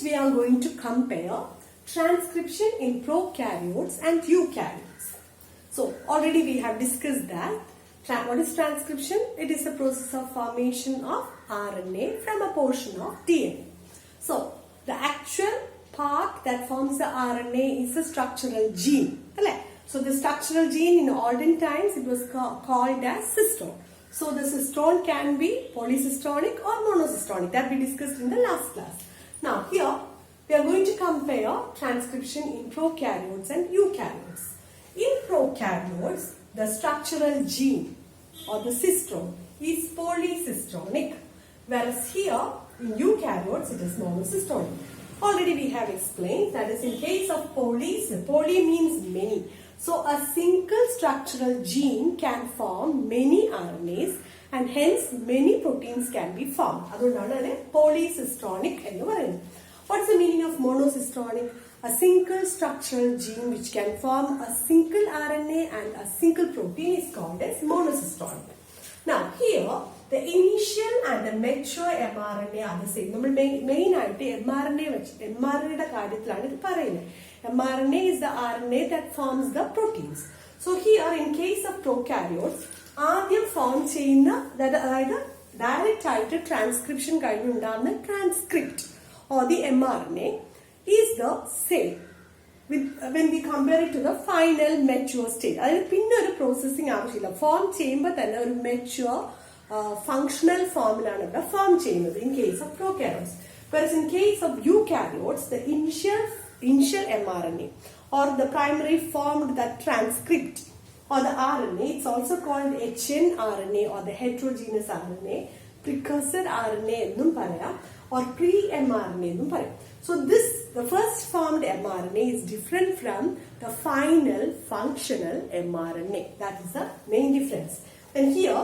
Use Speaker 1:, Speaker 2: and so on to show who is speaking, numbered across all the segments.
Speaker 1: we are going to compare transcription in prokaryotes and eukaryotes. So already we have discussed that. What is transcription? It is the process of formation of RNA from a portion of DNA. So the actual part that forms the RNA is the structural gene. So the structural gene in olden times it was called as cistone. So the cistone can be polycystonic or monocystonic, that we discussed in the last class. Now here we are going to compare transcription in prokaryotes and eukaryotes. In prokaryotes, the structural gene or the cistone is polycystonic, whereas here in eukaryotes it is monocystonic. Already we have explained that is in case of poly means many. So a single structural gene can form many RNAs and hence many proteins can be formed. അതുകൊണ്ടാണ് polycystonic എന്ന് പറയുന്നത്. What is the meaning of monocystonic? A single structural gene which can form a single RNA and a single protein is called as monocystonic. Now here the initial and the mature mRNA are the same. നമ്മൾ main ആയിട്ട് mRNA കാര്യത്തിലാണ് ഇത് പറയുന്നത്. mRNA is the RNA that forms the proteins. So here in case of prokaryotes, ആദ്യം form ചെയ്യുന്ന അതായത് direct ആയിട്ട് transcription കഴിഞ്ഞുണ്ടാകുന്ന transcript or the mRNA is the same when we compare it to the final mature state. അതായത് പിന്നെ ഒരു processing ആവശ്യമില്ല. Form ചെയ്യുമ്പോൾ തന്നെ ഒരു മെച്യൂർ functional ഫോമിലാണ് ഇവിടെ ഫോം ചെയ്യുന്നത് in case of prokaryotes. Whereas in case of eukaryotes, the initial mRNA or the primary formed that transcript or the RNA, it's also called hnRNA or the heterogeneous RNA, precursor RNA എന്നും പറയാം or pre-mRNA എന്നും പറയാം. So the first formed mRNA is different from the final functional mRNA. That is the main difference. And here,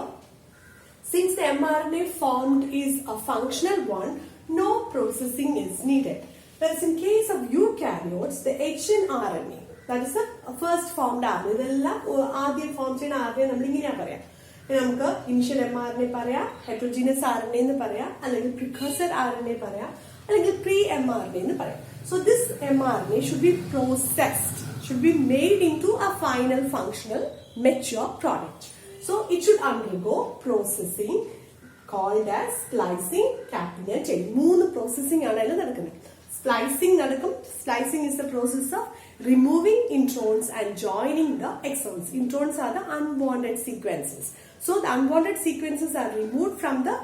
Speaker 1: since the mRNA formed is a functional one, no processing is needed. Whereas in case of eukaryotes, the hnRNA, that is the first formed RNA. ഇതെല്ലാം ആദ്യം form ചെയ്യുന്ന RNA നമ്മൾ ഇങ്ങനെയാ പറയാം. നമുക്ക് initial mRNA പറയാം, heterogeneous RNA എന്ന് പറയാം, അല്ലെങ്കിൽ precursor RNA പറയാം, അല്ലെങ്കിൽ pre-mRNA എന്ന് പറയാം. So this mRNA should be processed, should be made into a final functional mature product. So it should undergo processing called as splicing, capping and chaining. മൂന്ന് processing ആണ് അതിൽ നടക്കുന്നത്. Splicing നടക്കും. Splicing is the process of removing introns and joining the exons. Introns are the unwanted sequences. So the unwanted sequences are removed from the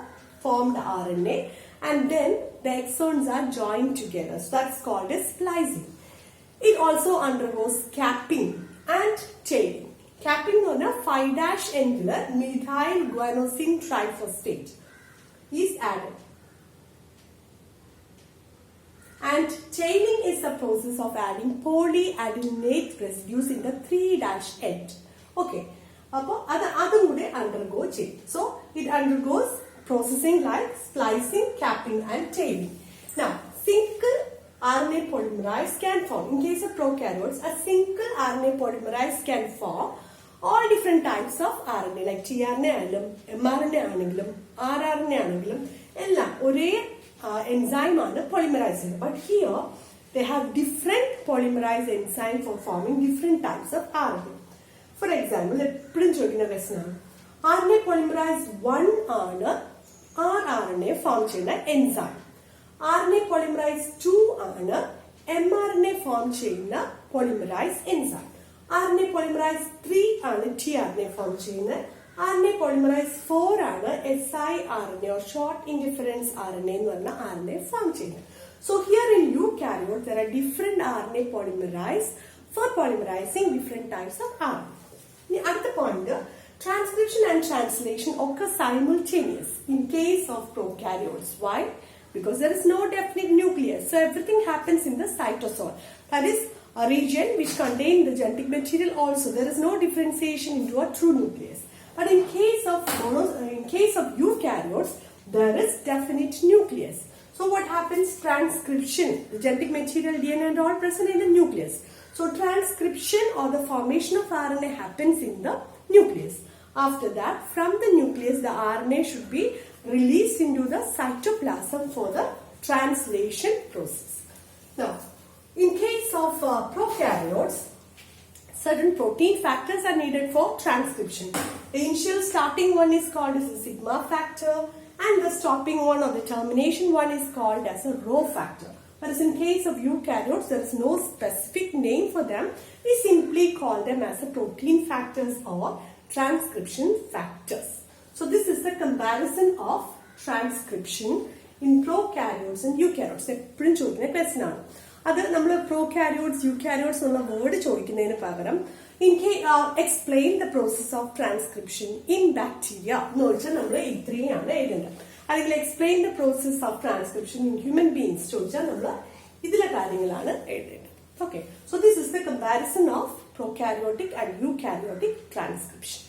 Speaker 1: formed RNA and then the exons are joined together. So that's called as splicing. It also undergoes capping and chaining. Capping on a 5' angular methyl guanosine triphosphate is added. And chaining is the process of adding polyadenate residues in the 3' end. Okay. അപ്പോൾ അതും കൂടെ undergo ചെയ്യും. So it undergoes processing like splicing, capping and tailing. Now single RNA polymerase can form. In case of prokaryotes, a single RNA polymerase can form all different types of RNA like tRNA ആണെങ്കിലും mRNA ആണെങ്കിലും rRNA ആണെങ്കിലും എല്ലാം ഒരേ enzyme ആണ് polymerase ചെയ്യുന്നത്. But here they have different polymerase enzyme for forming different types of RNA. For example, എപ്പോഴും ചോദിക്കുന്ന പ്രശ്നമാണ് RNA polymerase 1 ആണ് rRNA ഫോം ചെയ്യുന്ന enzyme. RNA polymerase 2 ആണ് mRNA ഫോം ചെയ്യുന്ന polymerase enzyme. RNA polymerase 3 ആണ് tRNA ഫോം ചെയ്യുന്നത്. RNA polymerase 4 ആണ് siRNA or short interference RNA എന്ന് പറഞ്ഞ RNA ഫോം ചെയ്യുന്നത്. So here in eukaryotes there are different RNA polymerase for polymerizing different types of RNA. ഇനി അടുത്ത point transcription and translation occur simultaneous in case of prokaryotes. Why? Because there is no definite nucleus. So everything happens in the cytosol. That is a region which contains the genetic material also. There is no differentiation into a true nucleus. But in case of eukaryotes, there is definite nucleus. So what happens? Transcription. The genetic material, DNA and all present in the nucleus. So transcription or the formation of RNA happens in the nucleus. After that, from the nucleus, the RNA should be released into the cytoplasm for the translation process. Now, in case of prokaryotes, certain protein factors are needed for transcription. The initial starting one is called as a sigma factor, and the stopping one or the termination one is called as a rho factor. Whereas in case of eukaryotes, there is no specific name for them. We simply call them as a protein factors or transcription factors. So this is the comparison of transcription in prokaryotes and eukaryotes. എപ്പോഴും ചോദിക്കുന്ന question ആണ്. അത് നമ്മൾ prokaryotes, eukaryotes എന്നുള്ള word ചോദിക്കുന്നതിന് പകരം explain the process of transcription in bacteria എന്ന് വെച്ചാൽ നമ്മൾ ഇത്രയാണ് എഴുതേണ്ടത്. അല്ലെങ്കിൽ explain the process of transcription in human beings ചോദിച്ചാൽ നമ്മൾ ഇതിലെ കാര്യങ്ങളാണ് എഴുതേണ്ടത്. Okay, so this is the comparison of prokaryotic and eukaryotic transcription.